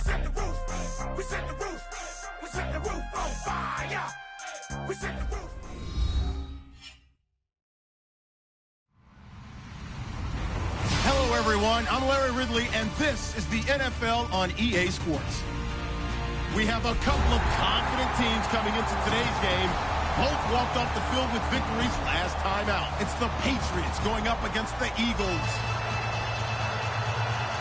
set the roof. We set the roof. We set the roof on fire. We set the roof. Hello, everyone. I'm Larry Ridley, and this is the NFL on EA Sports. We have a couple of confident teams coming into today's game. Both walked off the field with victories last time out. It's the Patriots going up against the Eagles.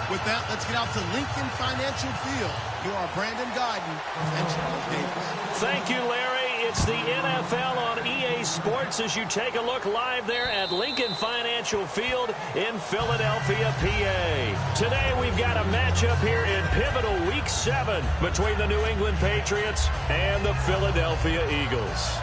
With that, let's get out to Lincoln Financial Field. Here are Brandon Guyton and Charles Davis. Thank you, Larry. It's the NFL on EA Sports as you take a look live there at Lincoln Financial Field in Philadelphia, PA. Today we've got a matchup here in pivotal Week 7 between the New England Patriots and the Philadelphia Eagles.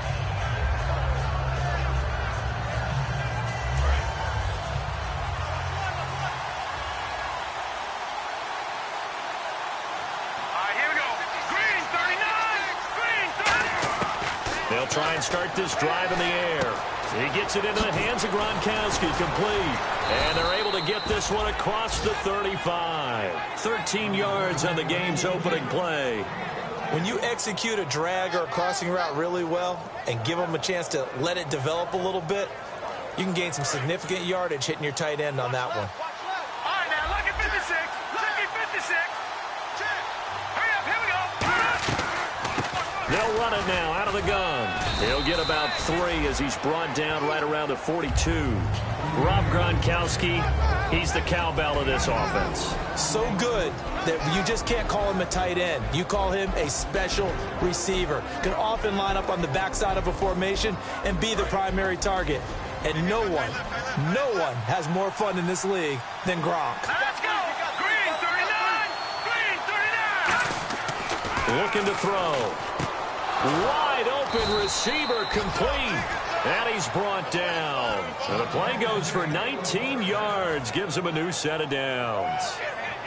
They'll try and start this drive in the air. He gets it into the hands of Gronkowski, complete. And they're able to get this one across the 35. 13 yards on the game's opening play. When you execute a drag or a crossing route really well and give them a chance to let it develop a little bit, you can gain some significant yardage hitting your tight end on that one. All right, now look at 56. Look at 56. Hurry up, here we go. They'll run it now out of the gun. He'll get about 3 as he's brought down right around the 42. Rob Gronkowski, he's the cowbell of this offense. So good that you just can't call him a tight end. You call him a special receiver. Can often line up on the backside of a formation and be the primary target. And no one has more fun in this league than Gronk. Let's go. Green 39. Green 39. Looking to throw. Wide open receiver complete. And he's brought down. And the play goes for 19 yards. Gives him a new set of downs.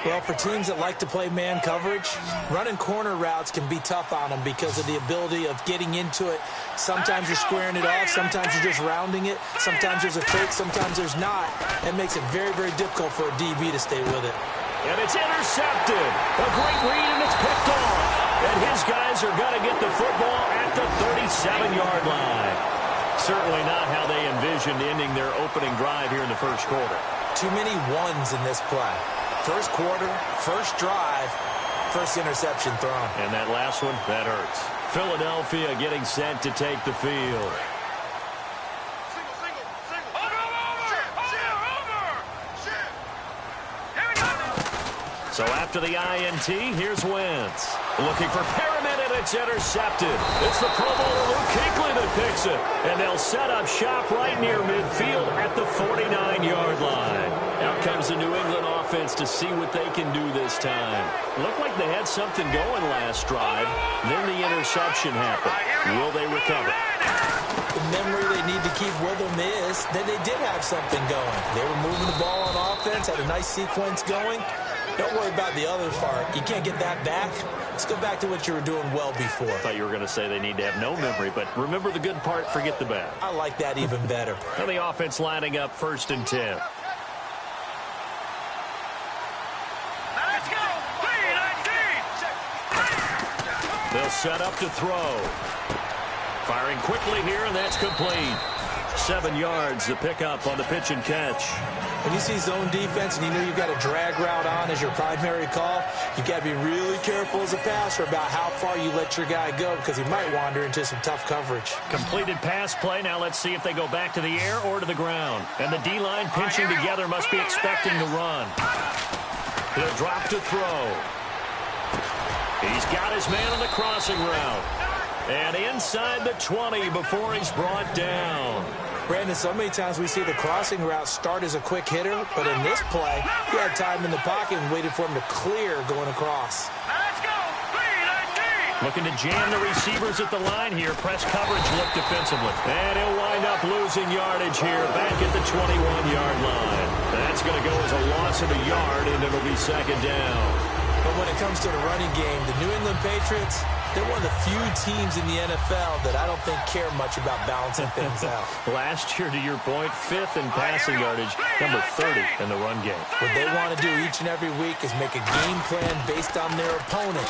Well, for teams that like to play man coverage, running corner routes can be tough on them because of the ability of getting into it. Sometimes you're squaring it off. Sometimes you're just rounding it. Sometimes there's a fake. Sometimes there's not. It makes it very, very difficult for a DB to stay with it. And it's intercepted. A great read, and it's picked off. And his guys are going to get the football at the 37-yard line. Certainly not how they envisioned ending their opening drive here in the first quarter. Too many ones in this play. First quarter, first drive, first interception thrown. And that last one, that hurts. Philadelphia getting set to take the field. So after the INT, here's Wentz. Looking for Pyramid, and it's intercepted. It's the Pro Bowler Luke Kuechly that picks it. And they'll set up shop right near midfield at the 49-yard line. Out comes the New England offense to see what they can do this time. Looked like they had something going last drive. Then the interception happened. Will they recover? The memory they need to keep with them is that they did have something going. They were moving the ball on offense, had a nice sequence going. Don't worry about the other part. You can't get that back. Let's go back to what you were doing well before. I thought you were going to say they need to have no memory, but remember the good part, forget the bad. I like that even better. And the offense lining up 1st and 10. Let's go. 3-19. They'll set up to throw. Firing quickly here, and that's complete. 7 yards to pick up on the pitch and catch. When you see zone defense and you know you've got a drag route on as your primary call, you've got to be really careful as a passer about how far you let your guy go because he might wander into some tough coverage. Completed pass play. Now let's see if they go back to the air or to the ground. And the D-line pinching together must be expecting to run. He'll drop to throw. He's got his man on the crossing route. And inside the 20 before he's brought down. Brandon, so many times we see the crossing route start as a quick hitter, but in this play, he had time in the pocket and waited for him to clear going across. Let's go. 3-19. Looking to jam the receivers at the line here. Press coverage look defensively. And he'll wind up losing yardage here back at the 21-yard line. That's going to go as a loss of a yard, and it'll be 2nd down. The when it comes to the running game, the New England Patriots, they're one of the few teams in the NFL that I don't think care much about balancing things out. Last year, to your point, 5th in passing yardage, number 30 in the run game. What they want to do each and every week is make a game plan based on their opponent,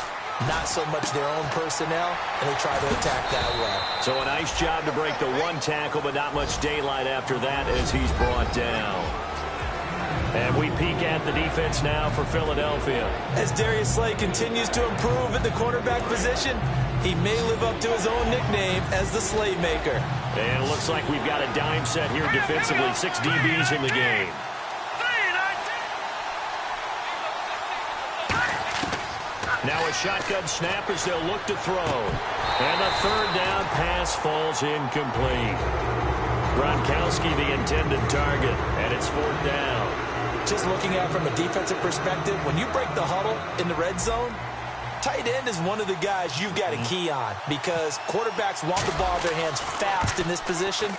not so much their own personnel, and they try to attack that way. So a nice job to break the one tackle, but not much daylight after that as he's brought down. And we peek at the defense now for Philadelphia. As Darius Slay continues to improve at the quarterback position, he may live up to his own nickname as the Slaymaker. And it looks like we've got a dime set here defensively. 6 DBs in the game. Now a shotgun snap as they'll look to throw. And the third down pass falls incomplete. Gronkowski the intended target, and it's 4th down. Just looking at it from a defensive perspective, when you break the huddle in the red zone, tight end is one of the guys you've got to key on because quarterbacks want the ball in their hands fast in this position,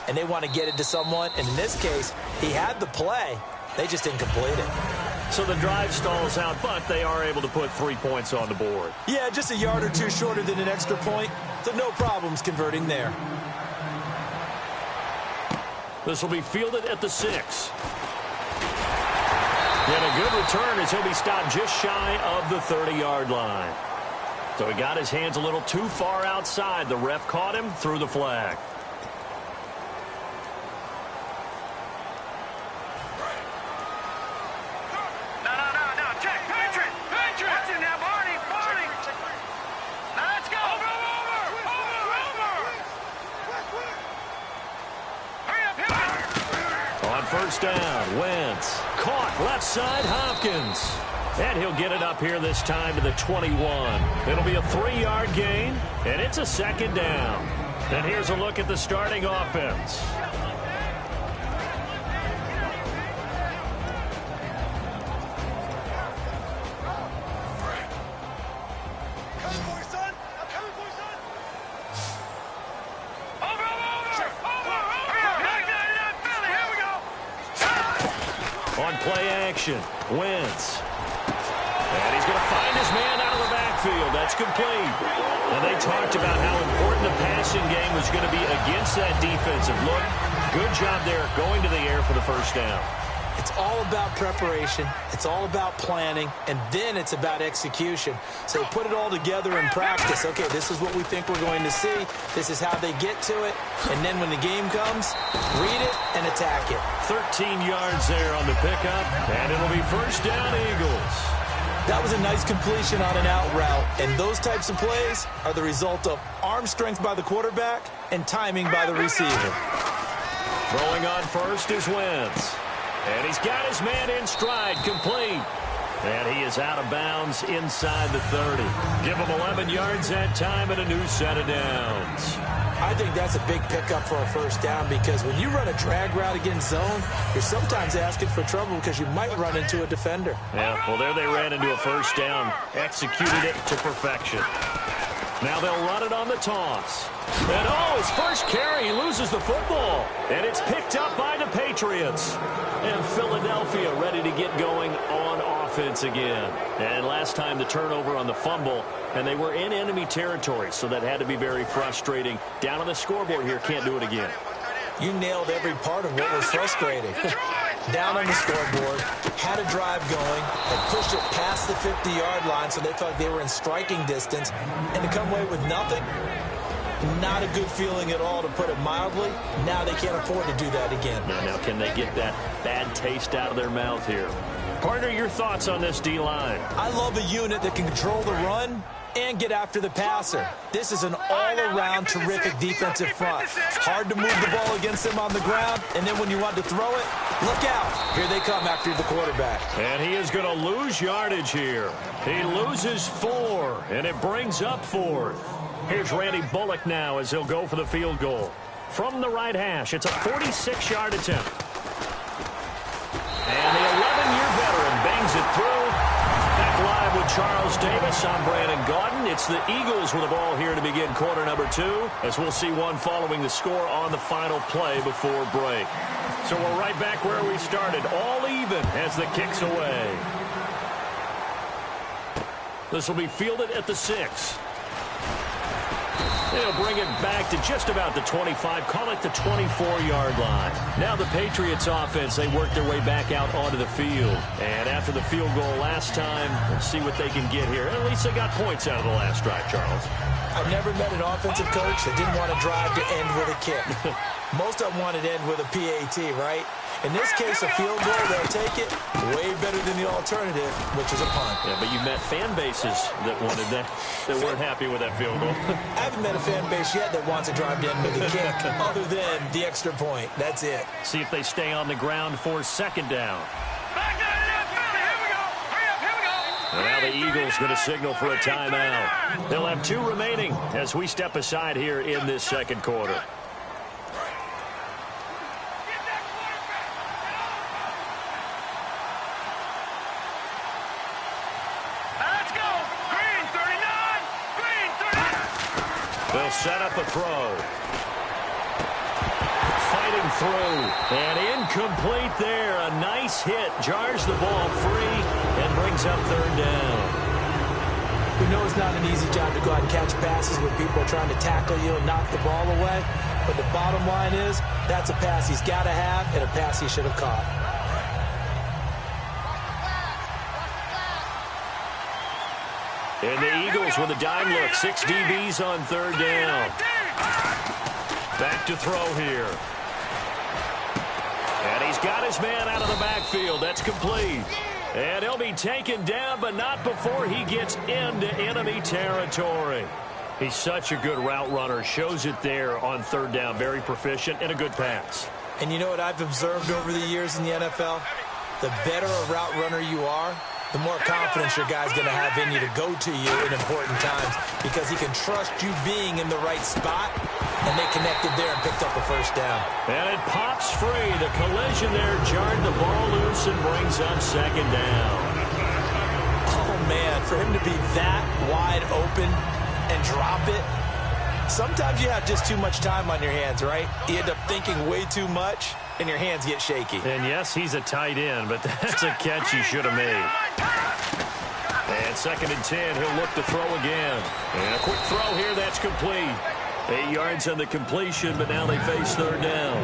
and they want to get it to someone. And in this case, he had the play. They just didn't complete it. So the drive stalls out, but they are able to put 3 points on the board. Yeah, just a yard or two shorter than an extra point, so no problems converting there. This will be fielded at the 6. And a good return as he'll be stopped just shy of the 30-yard line. So he got his hands a little too far outside. The ref caught him through the flag. No, check. Patriot. Watch it now, Barney. Now let's go. Over. Hurry up. On first down, Wentz. Caught left side, Hopkins. And he'll get it up here this time to the 21. It'll be a 3-yard gain, and it's a 2nd down. And here's a look at the starting offense. On play action, Wentz. And he's going to find his man out of the backfield. That's complete. And they talked about how important the passing game was going to be against that defensive look. Good job there going to the air for the first down. It's all about preparation. It's all about planning. And then it's about execution. So put it all together in practice. Okay, this is what we think we're going to see. This is how they get to it. And then when the game comes, read it and attack it. 13 yards there on the pickup. And it'll be first down, Eagles. That was a nice completion on an out route. And those types of plays are the result of arm strength by the quarterback and timing by the receiver. Throwing on first is Wentz. And he's got his man in stride, complete. And he is out of bounds inside the 30. Give him 11 yards that time and a new set of downs. I think that's a big pickup for a first down because when you run a drag route against zone, you're sometimes asking for trouble because you might run into a defender. Yeah, well, there they ran into a first down. Executed it to perfection. Now they'll run it on the toss. And, his first carry, he loses the football. And it's picked up by the Patriots. And Philadelphia ready to get going on offense again. And last time the turnover on the fumble, and they were in enemy territory, so that had to be very frustrating. Down on the scoreboard here, can't do it again. You nailed every part of what was frustrating. Down on the scoreboard, had a drive going, and pushed it past the 50-yard line so they felt they were in striking distance, and to come away with nothing, not a good feeling at all, to put it mildly. Now they can't afford to do that again. Now can they get that bad taste out of their mouth here? Partner, your thoughts on this D-line? I love a unit that can control the run and get after the passer. This is an all-around terrific defensive front. Hard to move the ball against them on the ground, and then when you want to throw it, look out. Here they come after the quarterback. And he is going to lose yardage here. He loses 4, and it brings up 4th. Here's Randy Bullock now as he'll go for the field goal. From the right hash, it's a 46-yard attempt. And the 11-year veteran bangs it through. Back live with Charles Davis. I'm Brandon Gaudin. It's the Eagles with the ball here to begin quarter number 2, as we'll see one following the score on the final play before break. So we're right back where we started, all even as the kick's away. This will be fielded at the 6. They'll bring it back to just about the 25, call it the 24-yard line. Now the Patriots offense, they work their way back out onto the field. And after the field goal last time, let's see what they can get here. At least they got points out of the last drive, Charles. I've never met an offensive coach that didn't want to drive to end with a kick. Most of them wanted to end with a PAT, right? In this case, a field goal, they'll take it way better than the alternative, which is a punt. Yeah, but you met fan bases that wanted that weren't happy with that field goal. I haven't met a fan base yet that wants to drive to end with a kick other than the extra point. That's it. See if they stay on the ground for second down. And now the Eagles going to signal for a timeout. They'll have 2 remaining as we step aside here in this second quarter. They'll set up a throw. Fighting through. And incomplete there. A nice hit. Jars the ball free and brings up third down. We know it's not an easy job to go out and catch passes when people are trying to tackle you and knock the ball away. But the bottom line is that's a pass he's got to have and a pass he should have caught. And the Eagles with a dime look. 6 DBs on third down. Back to throw here. And he's got his man out of the backfield. That's complete. And he'll be taken down, but not before he gets into enemy territory. He's such a good route runner. Shows it there on third down. Very proficient and a good pass. And you know what I've observed over the years in the NFL? The better a route runner you are, the more confidence your guy's going to have in you to go to you in important times because he can trust you being in the right spot, and they connected there and picked up a first down. And it pops free. The collision there jarred the ball loose and brings up second down. Oh, man, for him to be that wide open and drop it, sometimes you have just too much time on your hands, right? You end up thinking way too much, and your hands get shaky. And yes, he's a tight end, but that's a catch he should have made. And 2nd and 10, he'll look to throw again. And a quick throw here, that's complete. 8 yards on the completion, but now they face third down.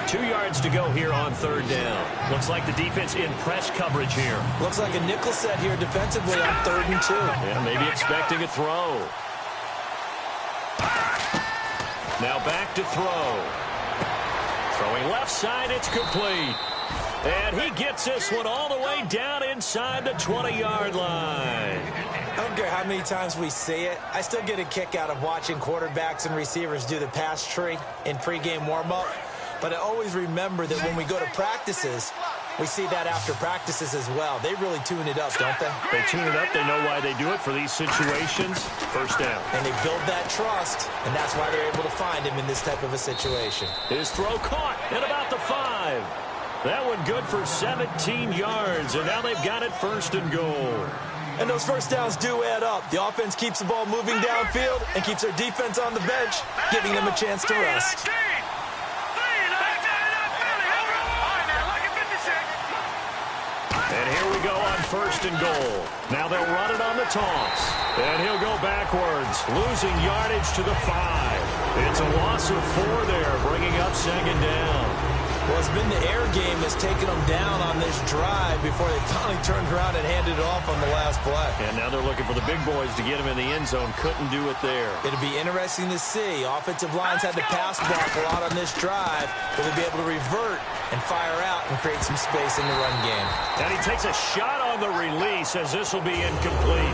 2 yards to go here on third down. Looks like the defense in press coverage here. Looks like a nickel set here defensively on 3rd and 2. Yeah, maybe expecting a throw. Now back to throw. Throwing left side, it's complete. And he gets this one all the way down inside the 20-yard line. I don't care how many times we see it. I still get a kick out of watching quarterbacks and receivers do the pass tree in pregame warm-up. But I always remember that when we go to practices, we see that after practices as well. They really tune it up, don't they? They tune it up. They know why they do it for these situations. First down. And they build that trust, and that's why they're able to find him in this type of a situation. His throw caught at about the 5. That one good for 17 yards, and now they've got it 1st and goal. And those first downs do add up. The offense keeps the ball moving downfield and keeps their defense on the bench, giving them a chance to rest. And here we go on 1st and goal. Now they'll run it on the toss. And he'll go backwards, losing yardage to the 5. It's a loss of 4 there, bringing up 2nd down. Well, it's been the air game that's taken them down on this drive before they finally turned around and handed it off on the last play. And now they're looking for the big boys to get him in the end zone. Couldn't do it there. It'll be interesting to see. Offensive lines had to pass block a lot on this drive. Will they be able to revert and fire out and create some space in the run game? And he takes a shot on the release as this will be incomplete.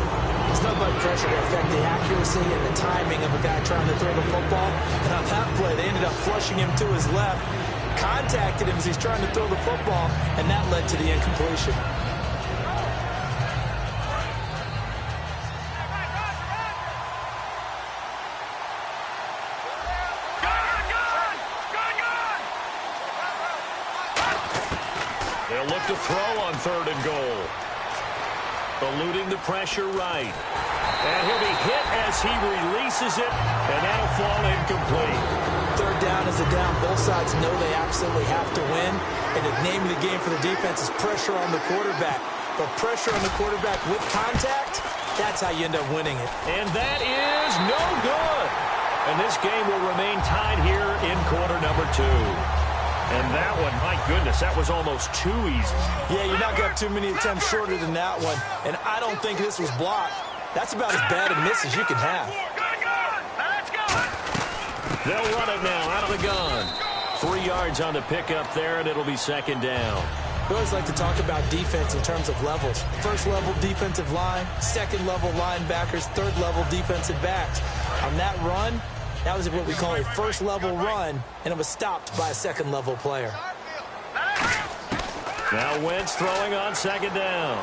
It's not like pressure to affect the accuracy and the timing of a guy trying to throw the football. And on that play, they ended up flushing him to his left. Contacted him as he's trying to throw the football, and that led to the incompletion. They'll look to throw on 3rd and goal. Eluding the pressure right. And he'll be hit as he releases it, and that'll fall incomplete. third down is a down. Both sides know they absolutely have to win. And the name of the game for the defense is pressure on the quarterback. But pressure on the quarterback with contact, that's how you end up winning it. And that is no good. And this game will remain tied here in quarter number 2. And that one, my goodness, that was almost too easy. Yeah, you knock up too many attempts shorter than that one. And I don't think this was blocked. That's about as bad a miss as you can have. They'll run it now out of the gun. 3 yards on the pickup there, and it'll be second down. We always like to talk about defense in terms of levels. First level defensive line, second level linebackers, third level defensive backs. On that run, that was what we call a first level run, and it was stopped by a second level player. Now Wentz throwing on second down.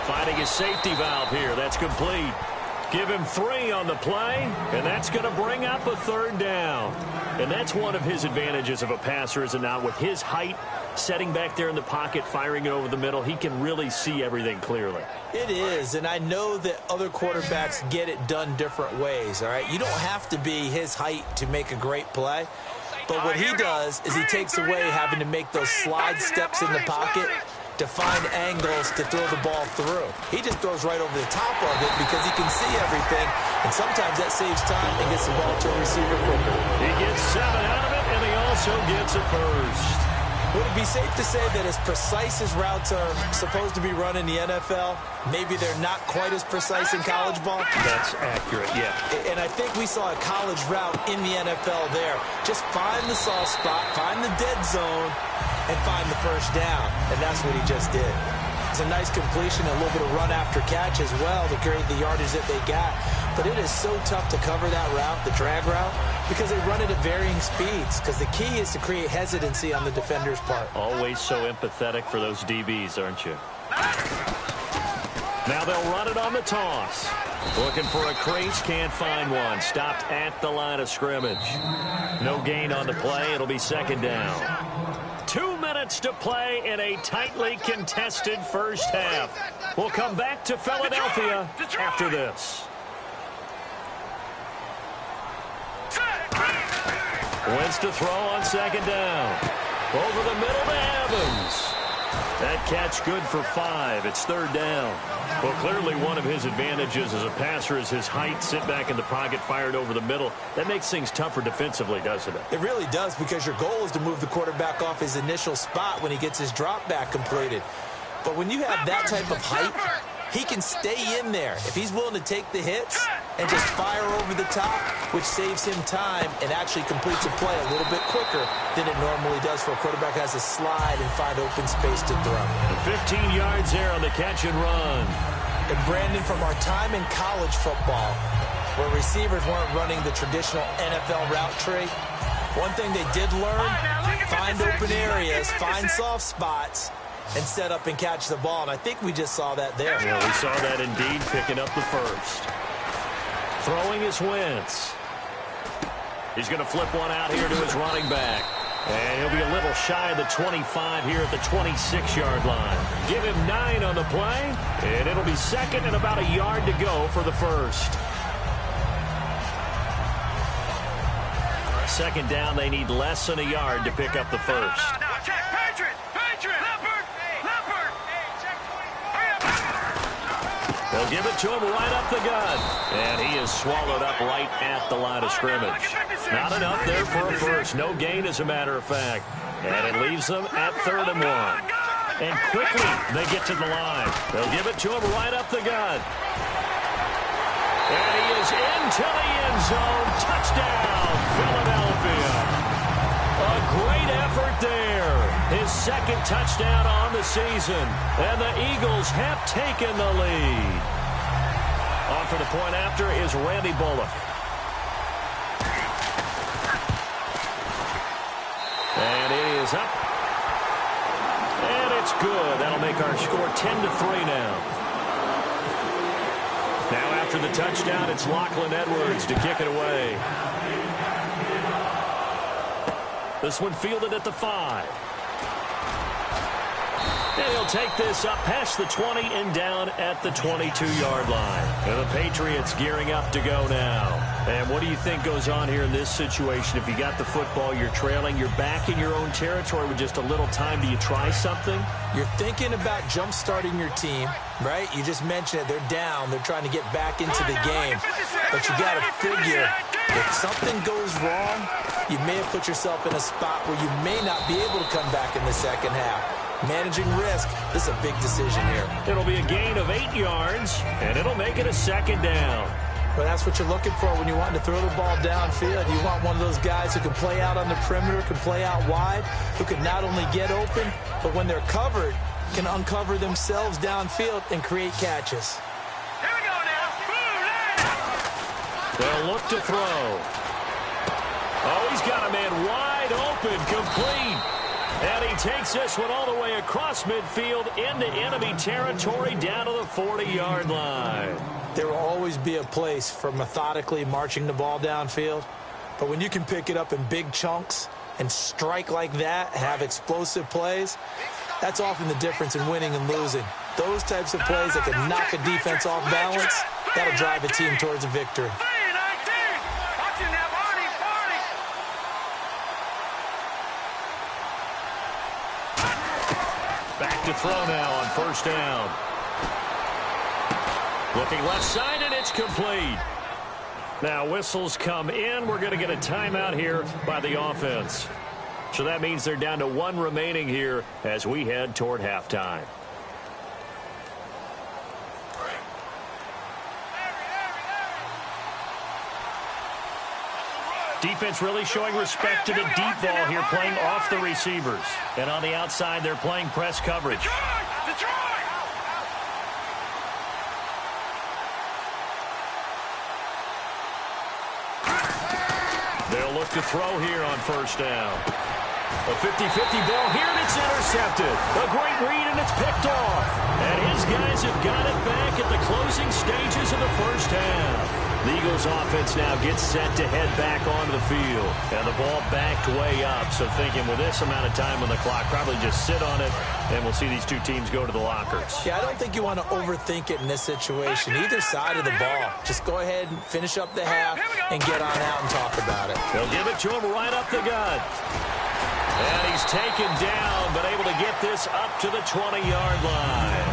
Finding his safety valve here. That's complete. Give him 3 on the play, and that's going to bring up a third down. And that's one of his advantages of a passer, is it not? With his height, setting back there in the pocket, firing it over the middle, he can really see everything clearly. It is, and I know that other quarterbacks get it done different ways, all right? You don't have to be his height to make a great play. But what he does is he takes away having to make those slide steps in the pocket to find angles to throw the ball through. He just throws right over the top of it because he can see everything, and sometimes that saves time and gets the ball to a receiver quicker. He gets 7 out of it, and he also gets a first. Would it be safe to say that as precise as routes are supposed to be run in the NFL, maybe they're not quite as precise in college ball? That's accurate, yeah. And I think we saw a college route in the NFL there. Just find the soft spot, find the dead zone, and find the first down. And that's what he just did. It's a nice completion, a little bit of run after catch as well to create the yardage that they got. But it is so tough to cover that route, the drag route, because they run it at varying speeds. Because the key is to create hesitancy on the defender's part. Always so empathetic for those DBs, aren't you? Now they'll run it on the toss. Looking for a crease, can't find one. Stopped at the line of scrimmage. No gain on the play. It'll be second down. 2 minutes to play in a tightly contested first half. We'll come back to Philadelphia after this. Wentz to throw on second down. Over the middle to Evans. That catch good for 5. It's third down. Well, clearly one of his advantages as a passer is his height. Sit back in the pocket, fired over the middle. That makes things tougher defensively, doesn't it? It really does, because your goal is to move the quarterback off his initial spot when he gets his drop back completed. But when you have that type of height, he can stay in there if he's willing to take the hits and just fire over the top, which saves him time and actually completes a play a little bit quicker than it normally does for a quarterback who has to slide and find open space to throw. 15 yards there on the catch and run. And Brandon, from our time in college football, where receivers weren't running the traditional NFL route tree, one thing they did learn, find open areas, find soft spots, and set up and catch the ball. And I think we just saw that there. Yeah, we saw that indeed, picking up the first. Throwing is Wentz. He's going to flip one out here to his running back. And he'll be a little shy of the 25 here at the 26-yard line. Give him 9 on the play, and it'll be second and about a yard to go for the first. Second down, they need less than a yard to pick up the first. They'll give it to him right up the gut. And he is swallowed up right at the line of scrimmage. Not enough there for a first. No gain, as a matter of fact. And it leaves them at 3rd and 1. And quickly they get to the line. They'll give it to him right up the gut. And he is into the end zone. Touchdown, Philadelphia. A great effort there. His second touchdown on the season. And the Eagles have taken the lead. On for the point after is Randy Bullock. And it is up. And it's good. That'll make our score 10-3 now. Now after the touchdown, it's Lachlan Edwards to kick it away. This one fielded at the 5. And he'll take this up past the 20 and down at the 22-yard line. And the Patriots gearing up to go now. And what do you think goes on here in this situation? If you got the football, you're trailing, you're back in your own territory with just a little time. Do you try something? You're thinking about jump-starting your team, right? You just mentioned it. They're down. They're trying to get back into the game. But you got to figure, if something goes wrong, you may have put yourself in a spot where you may not be able to come back in the second half. Managing risk, this is a big decision here. It'll be a gain of 8 yards, and it'll make it a second down. Well, that's what you're looking for when you want to throw the ball downfield. You want one of those guys who can play out on the perimeter, can play out wide, who can not only get open, but when they're covered, can uncover themselves downfield and create catches. Here we go now. They'll look to throw. Oh, he's got a man wide open, complete. And he takes this one all the way across midfield into enemy territory down to the 40-yard line. There will always be a place for methodically marching the ball downfield. But when you can pick it up in big chunks and strike like that, have explosive plays, that's often the difference in winning and losing. Those types of plays that can knock a defense off balance, that'll drive a team towards a victory. Back to throw now on first down. Looking left side, and it's complete. Now whistles come in. We're going to get a timeout here by the offense. So that means they're down to 1 remaining here as we head toward halftime. Defense really showing respect to the deep ball here, playing off the receivers. And on the outside, they're playing press coverage. They'll look to throw here on first down. A 50-50 ball here, and it's intercepted. A great read, and it's picked off. And his guys have got it back at the closing stages of the first half. The Eagles offense now gets set to head back onto the field. And the ball backed way up. So thinking with this amount of time on the clock, probably just sit on it, and we'll see these two teams go to the lockers. Yeah, I don't think you want to overthink it in this situation. Either side of the ball. Just go ahead and finish up the half and get on out and talk about it. They'll give it to him right up the gut. And he's taken down, but able to get this up to the 20-yard line.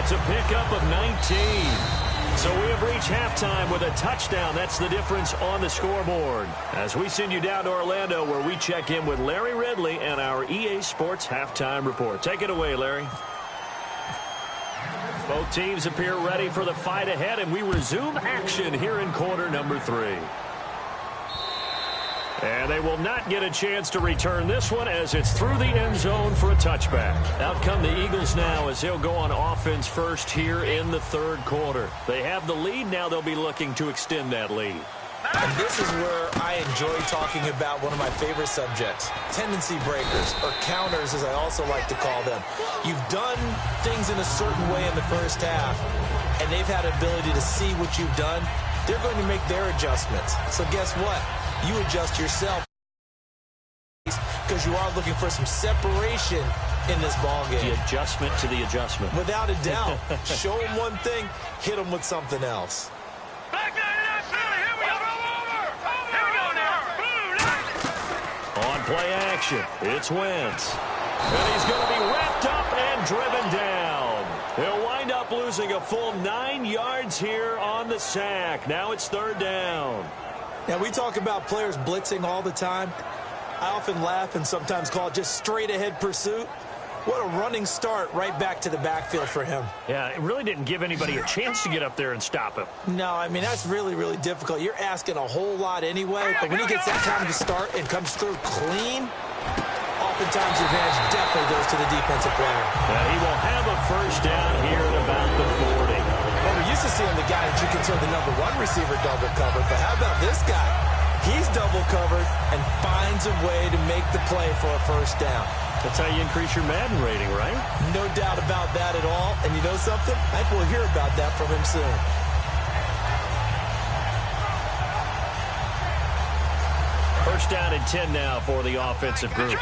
It's a pickup of 19. So we have reached halftime with a touchdown. That's the difference on the scoreboard. As we send you down to Orlando, where we check in with Larry Ridley and our EA Sports Halftime Report. Take it away, Larry. Both teams appear ready for the fight ahead, and we resume action here in quarter number 3. And they will not get a chance to return this one as it's through the end zone for a touchback. Out come the Eagles now as they'll go on offense first here in the third quarter. They have the lead. Now they'll be looking to extend that lead. And this is where I enjoy talking about one of my favorite subjects, tendency breakers, or counters as I also like to call them. You've done things in a certain way in the first half, and they've had the ability to see what you've done. They're going to make their adjustments. So guess what? You adjust yourself because you are looking for some separation in this ball game. The adjustment to the adjustment. Without a doubt. Show them one thing, hit them with something else. On play action, it's Wentz. And he's going to be wrapped up and driven down. He'll wind up losing a full 9 yards here on the sack. Now it's third down. Now, we talk about players blitzing all the time. I often laugh and sometimes call it just straight-ahead pursuit. What a running start right back to the backfield for him. Yeah, it really didn't give anybody a chance to get up there and stop him. No, I mean, that's really, really difficult. You're asking a whole lot anyway, but when he gets that time to start and comes through clean, oftentimes the advantage definitely goes to the defensive player. He will have a first down here at about the 40. Well, we're used to seeing the guy that you consider the number 1 receiver double covered, but how about this guy? He's double covered and finds a way to make the play for a first down. That's how you increase your Madden rating, right? No doubt about that at all. And you know something? I think we'll hear about that from him soon. First down and 10 now for the offensive group.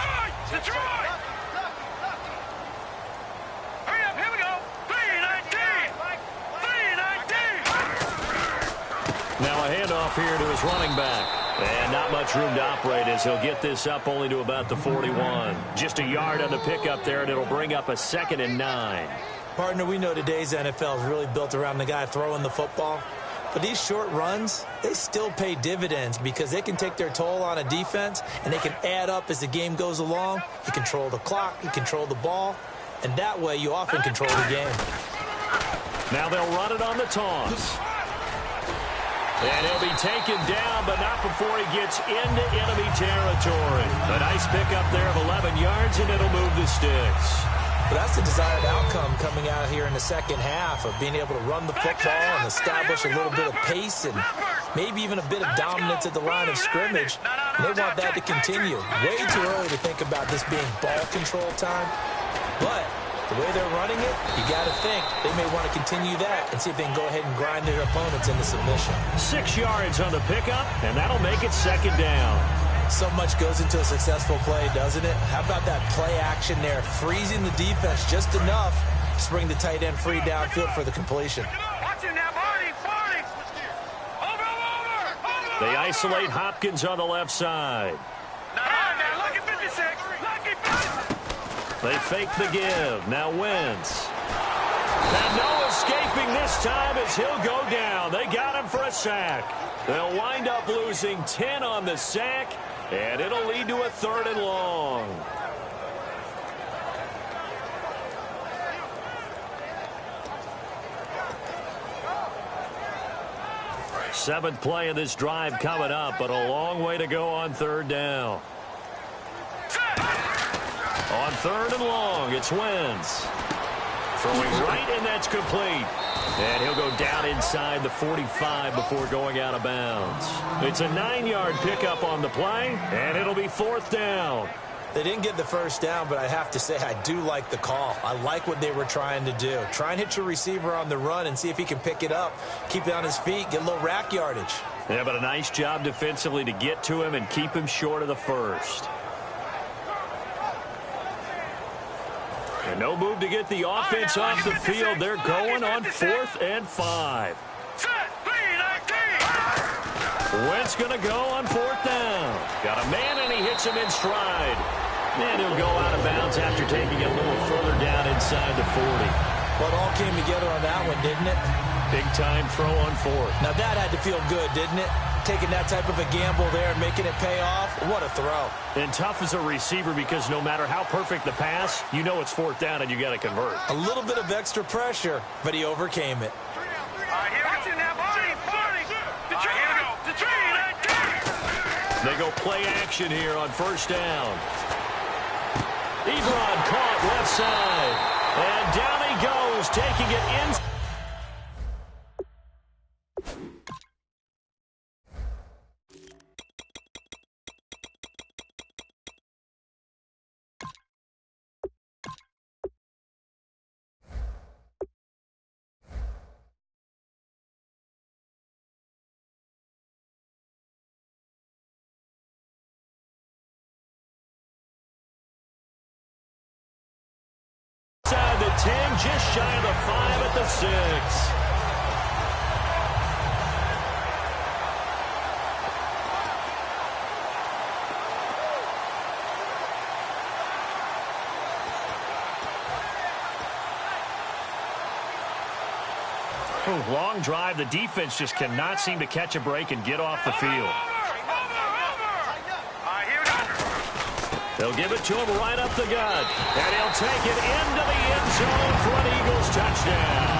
Now a handoff here to his running back. And not much room to operate as he'll get this up only to about the 41. Just a yard on the pickup there, and it'll bring up a 2nd and 9. Partner, we know today's NFL is really built around the guy throwing the football. But these short runs, they still pay dividends because they can take their toll on a defense, and they can add up as the game goes along. You control the clock, you control the ball, and that way you often control the game. Now they'll run it on the toss. And he'll be taken down, but not before he gets into enemy territory. A nice pickup there of 11 yards, and it'll move the sticks. But that's the desired outcome coming out here in the second half of being able to run the football and establish a little bit of pace and maybe even a bit of dominance at the line of scrimmage. And they want that to continue. Way too early to think about this being ball control time. But the way they're running it, you got to think they may want to continue that and see if they can go ahead and grind their opponents into submission. 6 yards on the pickup, and that'll make it 2nd down. So much goes into a successful play, doesn't it? How about that play action there, freezing the defense just enough to bring the tight end free downfield for the completion. Watch him now, Barney. Over. They isolate Hopkins on the left side. Now, lucky 56. Lucky 56. They fake the give. Now Wentz. And no escaping this time as he'll go down. They got him for a sack. They'll wind up losing 10 on the sack, and it'll lead to a 3rd and long. Seventh play of this drive coming up, but a long way to go on 3rd down. On 3rd and long, it's Wentz. Throwing right, and that's complete. And he'll go down inside the 45 before going out of bounds. It's a 9-yard pickup on the play, and it'll be 4th down. They didn't get the first down, but I have to say I do like the call. I like what they were trying to do. Try and hit your receiver on the run and see if he can pick it up, keep it on his feet, get a little rack yardage. Yeah, but a nice job defensively to get to him and keep him short of the first. And no move to get the offense off the field. They're going on 4th and 5. Wentz going to go on 4th down. Got a man, and he hits him in stride. And he'll go out of bounds after taking it a little further down inside the 40. Well, it all came together on that one, didn't it? Big-time throw on 4th. Now, that had to feel good, didn't it? Taking that type of a gamble there and making it pay off. What a throw. And tough as a receiver because no matter how perfect the pass, you know it's 4th down and you got to convert. A little bit of extra pressure, but he overcame it. They go play action here on 1st down. Ebron caught left side. And down he goes, taking it in. Inside the 10, just shy of the 5 at the 6. Long drive. The defense just cannot seem to catch a break and get off the field. They'll give it to him right up the gut. And he'll take it into the end zone for an Eagles touchdown.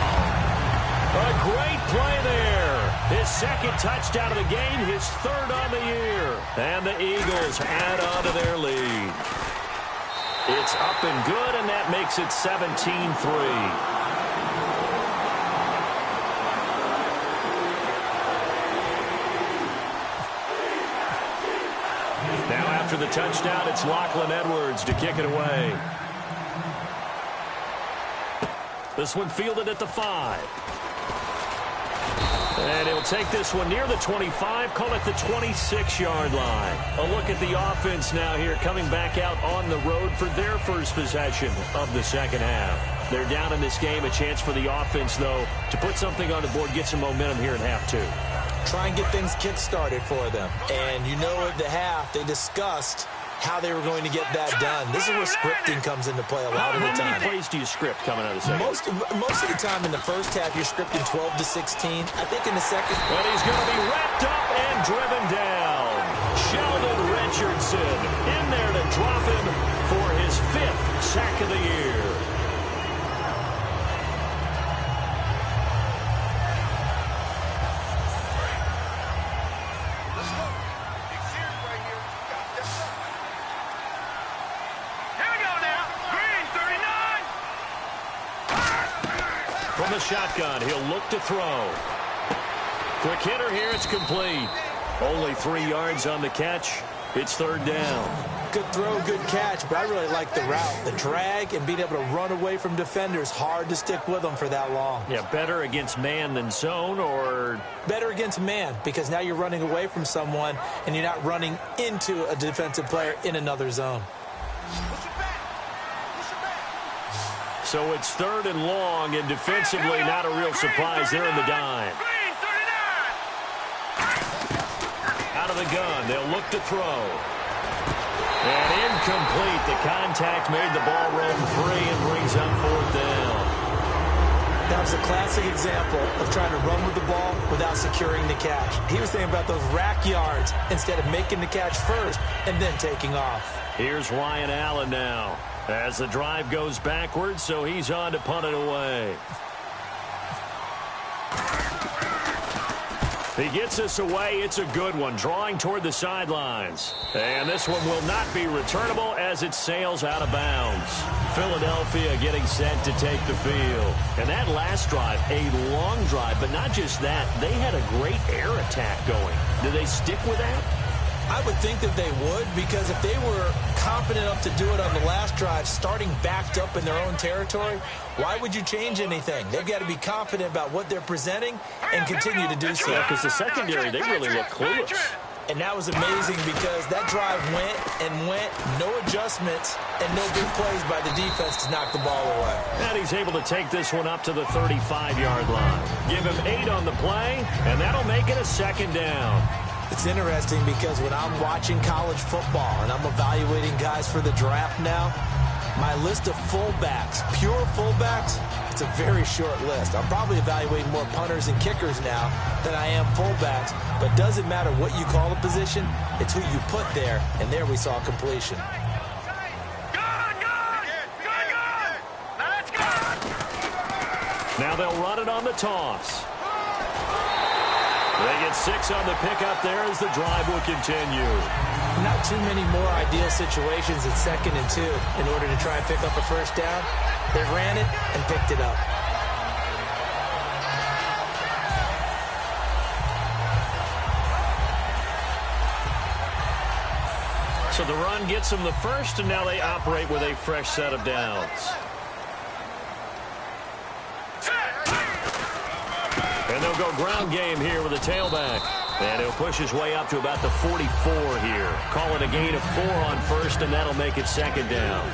A great play there. His 2nd touchdown of the game, his 3rd on the year. And the Eagles add on to their lead. It's up and good, and that makes it 17-3. After the touchdown, it's Lachlan Edwards to kick it away. This one fielded at the 5. And he'll take this one near the 25, call it the 26-yard line. A look at the offense now here, coming back out on the road for their first possession of the second half. They're down in this game, a chance for the offense, though, to put something on the board, get some momentum here in half 2. try and get things kick-started for them. And you know at the half, they discussed how they were going to get that done. This is where scripting comes into play a lot of the time. How many plays do you script coming out of the second? Most of the time in the first half, you're scripting 12 to 16. I think in the second... But he's going to be wrapped up and driven down. Sheldon Richardson in there to drop him for his 5th sack of the year. From the shotgun, he'll look to throw. Quick hitter here, it's complete. Only 3 yards on the catch. It's 3rd down. Good throw, good catch, but I really like the route. The drag and being able to run away from defenders, hard to stick with them for that long. Yeah, better against man than zone, or... Better against man, because now you're running away from someone and you're not running into a defensive player in another zone. So it's 3rd and long, and defensively not a real surprise there in the dime. Out of the gun, they'll look to throw. And incomplete. The contact made the ball roam free and brings up 4th down. That was a classic example of trying to run with the ball without securing the catch. He was thinking about those rack yards instead of making the catch first and then taking off. Here's Ryan Allen now as the drive goes backwards, so he's on to punt it away. He gets us away. It's a good one, drawing toward the sidelines. And this one will not be returnable as it sails out of bounds. Philadelphia getting set to take the field. And that last drive, a long drive, but not just that. They had a great air attack going. Do they stick with that? I would think that they would, because if they were confident enough to do it on the last drive, starting backed up in their own territory, why would you change anything? They've got to be confident about what they're presenting and continue to do so. Yeah, because the secondary, they really look clueless. And that was amazing because that drive went and went, no adjustments, and no big plays by the defense to knock the ball away. And he's able to take this one up to the 35-yard line. Give him 8 on the play, and that'll make it a 2nd down. It's interesting because when I'm watching college football and I'm evaluating guys for the draft now, my list of fullbacks, pure fullbacks, it's a very short list. I'm probably evaluating more punters and kickers now than I am fullbacks, but it doesn't matter what you call a position, it's who you put there, and there we saw completion. Now they'll run it on the toss. They get 6 on the pickup there as the drive will continue. Not too many more ideal situations at 2nd and 2 in order to try and pick up a 1st down. They ran it and picked it up. So the run gets them the 1st, and now they operate with a fresh set of downs. And they'll go ground game here with a tailback. And he'll push his way up to about the 44 here. Call it a gain of 4 on 1st, and that'll make it 2nd down.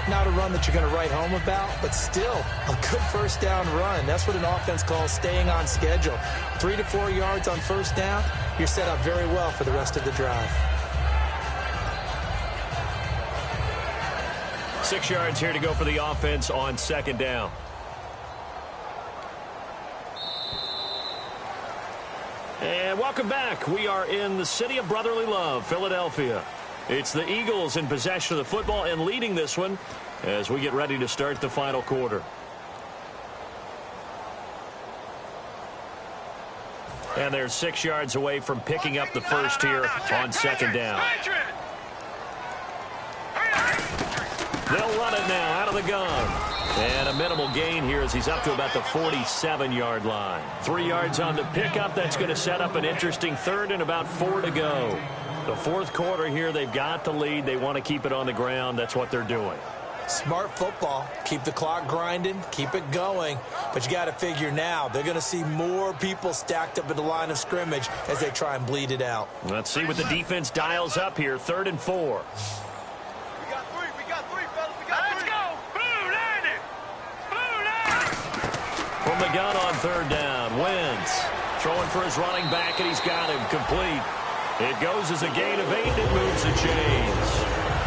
Not a run that you're going to write home about, but still a good 1st down run. That's what an offense calls staying on schedule. 3 to 4 yards on 1st down, you're set up very well for the rest of the drive. 6 yards here to go for the offense on 2nd down. And welcome back. We are in the city of brotherly love, Philadelphia. It's the Eagles in possession of the football and leading this one as we get ready to start the final quarter. And they're 6 yards away from picking up the 1st here on 2nd down. They'll run it now out of the gun. And a minimal gain here as he's up to about the 47-yard line. 3 yards on the pickup. That's going to set up an interesting 3rd and about 4 to go. The 4th quarter here, they've got the lead. They want to keep it on the ground. That's what they're doing. Smart football. Keep the clock grinding. Keep it going. But you got to figure now, they're going to see more people stacked up at the line of scrimmage as they try and bleed it out. Let's see what the defense dials up here. 3rd and 4. Blue line it! From the gun on 3rd down, Wentz Throwing for his running back, and he's got him complete. It goes as a gain of 8, and it moves the chains.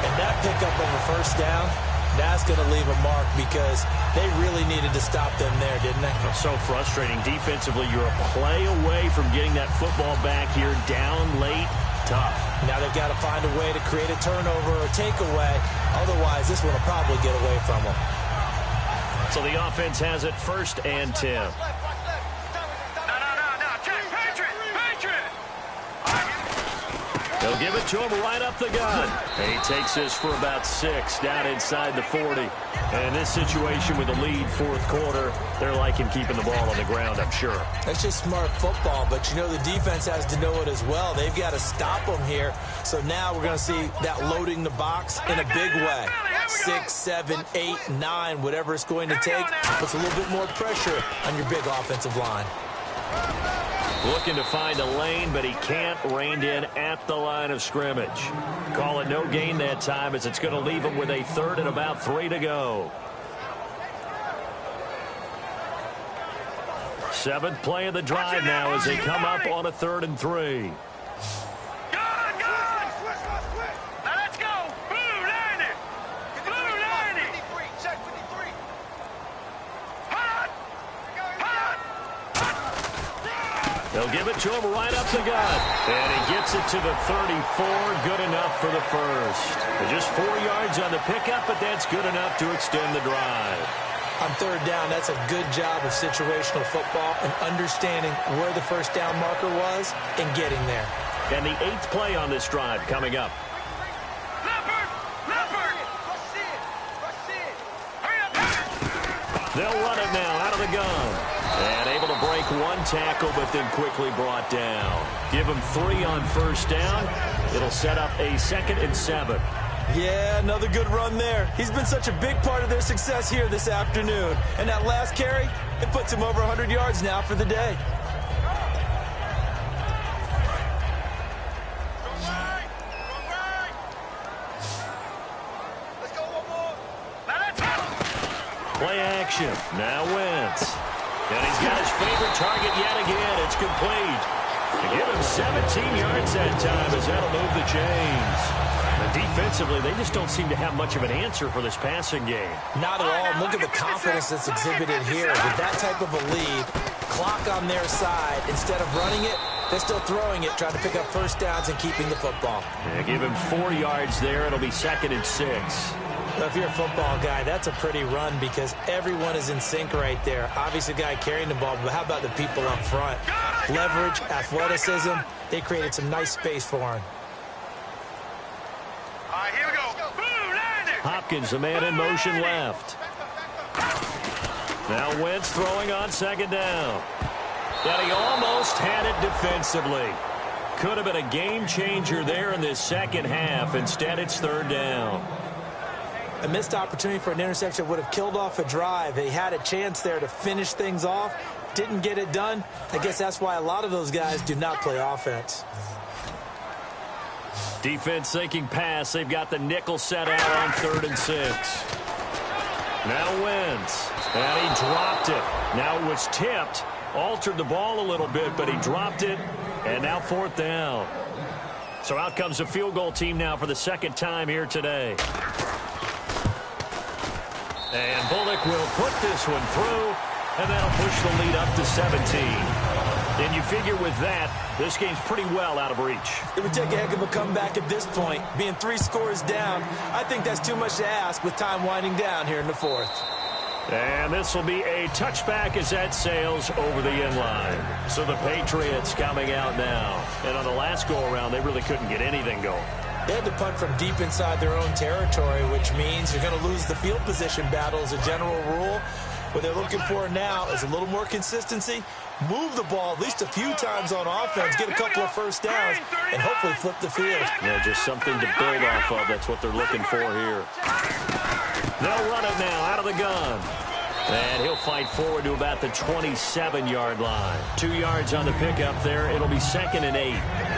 And that pickup of a first down, that's going to leave a mark because they really needed to stop them there, didn't they? So frustrating. Defensively, you're a play away from getting that football back here down late. Tough. Now they've got to find a way to create a turnover or takeaway. Otherwise, this one will probably get away from them. So the offense has it 1st and 10. No, check, Patriot! They'll give it to him right up the gut. And he takes this for about 6 down inside the 40. And in this situation with the lead 4th quarter, they're liking keeping the ball on the ground, I'm sure. That's just smart football, but you know the defense has to know it as well. They've got to stop them here. So now we're going to see that loading the box in a big way. 6, 7, 8, 9, whatever it's going to take, puts a little bit more pressure on your big offensive line. Looking to find a lane, but he can't. Reined in at the line of scrimmage. Call it no gain that time as it's going to leave him with a 3rd and about 3 to go. 7th play of the drive now as they come up on a 3rd and 3. They'll give it to him right up the gut. And he gets it to the 34. Good enough for the first. Just 4 yards on the pickup, but that's good enough to extend the drive. On 3rd down, that's a good job of situational football and understanding where the first down marker was and getting there. And the 8th play on this drive coming up. They'll run it now out of the gun. And able to break 1 tackle, but then quickly brought down. Give him 3 on 1st down. It'll set up a 2nd and 7. Yeah, another good run there. He's been such a big part of their success here this afternoon. And that last carry, it puts him over 100 yards now for the day. Play action. Now Wentz. And he's got his favorite target yet again. It's complete. To give him 17 yards that time as that'll move the chains. And defensively, they just don't seem to have much of an answer for this passing game. Not at all. Look at the confidence that's exhibited here. With that type of a lead, clock on their side, instead of running it, they're still throwing it, trying to pick up first downs and keeping the football. Yeah, give him 4 yards there. It'll be 2nd and 6. Well, if you're a football guy, that's a pretty run because everyone is in sync right there. Obviously, the guy carrying the ball, but how about the people up front? Leverage, athleticism, they created some nice space for him. All right, here we go. Hopkins, the man in motion left. Now Wentz throwing on 2nd down. And he almost had it defensively. Could have been a game changer there in this 2nd half. Instead, it's 3rd down. A missed opportunity for an interception would have killed off a drive. They had a chance there to finish things off. Didn't get it done. I guess that's why a lot of those guys do not play offense. Defense thinking pass. They've got the nickel set out on 3rd and 6. Now Wentz. And he dropped it. Now it was tipped. Altered the ball a little bit, but he dropped it. And now 4th down. So out comes the field goal team now for the 2nd time here today. And Bullock will put this one through, and that'll push the lead up to 17. And you figure with that, this game's pretty well out of reach. It would take a heck of a comeback at this point. Being 3 scores down, I think that's too much to ask with time winding down here in the 4th. And this will be a touchback as that sails over the end line. So the Patriots coming out now. And on the last go-around, they really couldn't get anything going. They had to punt from deep inside their own territory, which means you're going to lose the field position battle as a general rule. What they're looking for now is a little more consistency, move the ball at least a few times on offense, get a couple of first downs, and hopefully flip the field. Yeah, just something to build off of. That's what they're looking for here. They'll run it now out of the gun. And he'll fight forward to about the 27-yard line. 2 yards on the pickup there. It'll be 2nd and 8.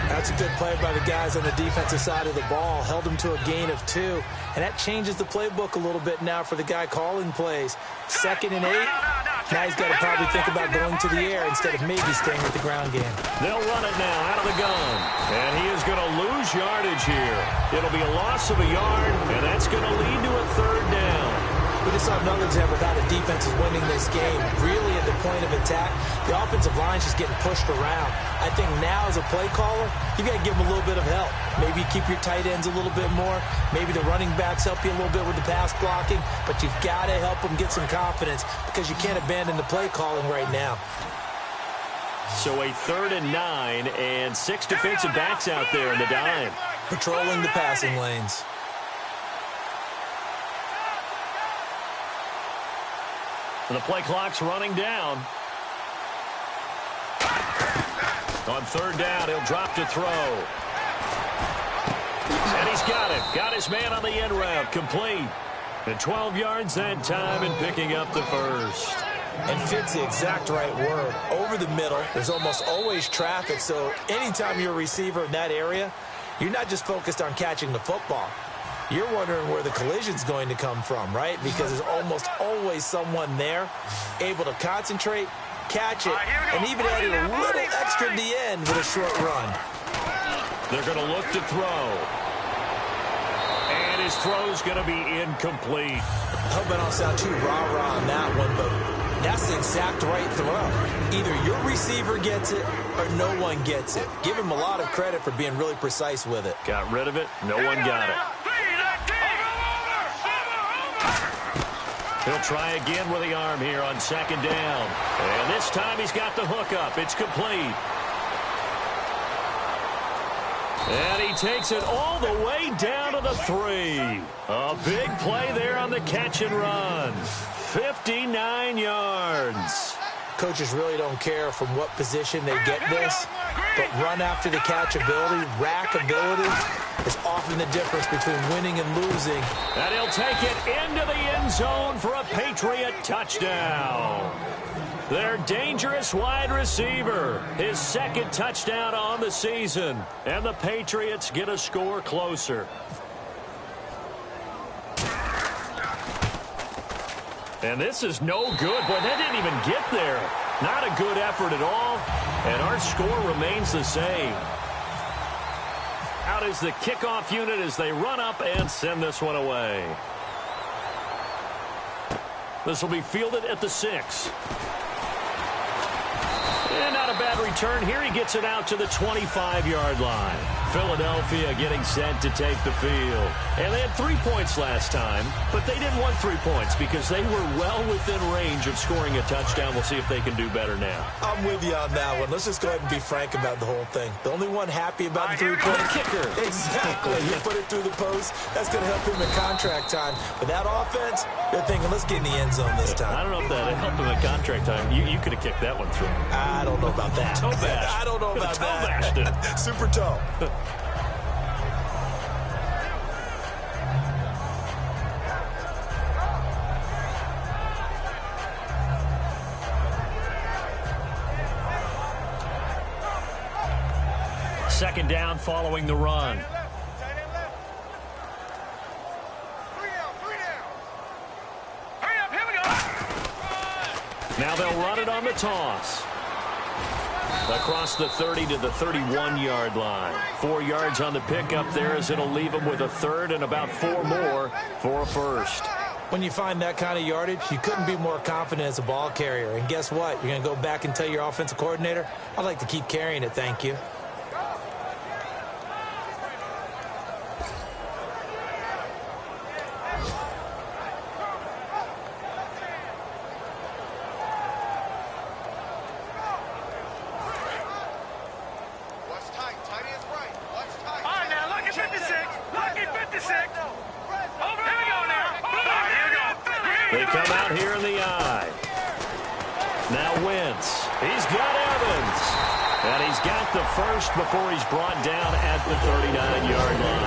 That's a good play by the guys on the defensive side of the ball. Held them to a gain of 2. And that changes the playbook a little bit now for the guy calling plays. 2nd and 8. Now he's got to probably think about going to the air instead of maybe staying with the ground game. They'll run it now out of the gun. And he is going to lose yardage here. It'll be a loss of a yard, and that's going to lead to a third down. We just saw another example of how the defense is winning this game. Really at the point of attack, the offensive line's just getting pushed around. I think now as a play caller, you got to give them a little bit of help. Maybe you keep your tight ends a little bit more. Maybe the running backs help you a little bit with the pass blocking. But you've got to help them get some confidence because you can't abandon the play calling right now. So a 3rd and 9 and 6 defensive backs out there in the dime. Patrolling the passing lanes. The play clock's running down. On 3rd down, he'll drop to throw. And he's got it. Got his man on the end route. Complete. And 12 yards that time and picking up the first. And fit's the exact right word. Over the middle, there's almost always traffic. So anytime you're a receiver in that area, you're not just focused on catching the football. You're wondering where the collision's going to come from, right? Because there's almost always someone there able to concentrate, catch it, and even add a little extra at the end with a short run. They're going to look to throw. And his throw's going to be incomplete. I hope I don't sound too rah-rah on that one, but that's the exact right throw. Either your receiver gets it or no one gets it. Give him a lot of credit for being really precise with it. Got rid of it. No one got it. He'll try again with the arm here on 2nd down. And this time he's got the hook up. It's complete. And he takes it all the way down to the 3. A big play there on the catch and run. 59 yards. Coaches really don't care from what position they get this, but run after the catch ability, rack ability is often the difference between winning and losing. And he'll take it into the end zone for a Patriot touchdown. Their dangerous wide receiver, his 2nd touchdown on the season, and the Patriots get a score closer. And this is no good. Boy, that didn't even get there. Not a good effort at all. And our score remains the same. Out is the kickoff unit as they run up and send this one away. This will be fielded at the 6. And not a bad return here. He gets it out to the 25-yard line. Philadelphia getting set to take the field. And they had 3 points last time, but they didn't want 3 points because they were well within range of scoring a touchdown. We'll see if they can do better now. I'm with you on that one. Let's just go ahead and be frank about the whole thing. The only one happy about the three-point kicker. Exactly. You put it through the post. That's going to help him in contract time. But that offense, they're thinking, let's get in the end zone this time. I don't know if that helped him in contract time. You could have kicked that one through. I don't know about that. Toe bash. I don't know about toe that. Bashed it. Super toe. Second down following the run. Now they'll run it on the toss. Across the 30 to the 31-yard line. 4 yards on the pickup there as it'll leave them with a 3rd and about 4 more for a first. When you find that kind of yardage, you couldn't be more confident as a ball carrier. And guess what? You're going to go back and tell your offensive coordinator, I'd like to keep carrying it, thank you. They come out here in the eye. Now Wentz. He's got Evans. And he's got the first before he's brought down at the 39-yard line.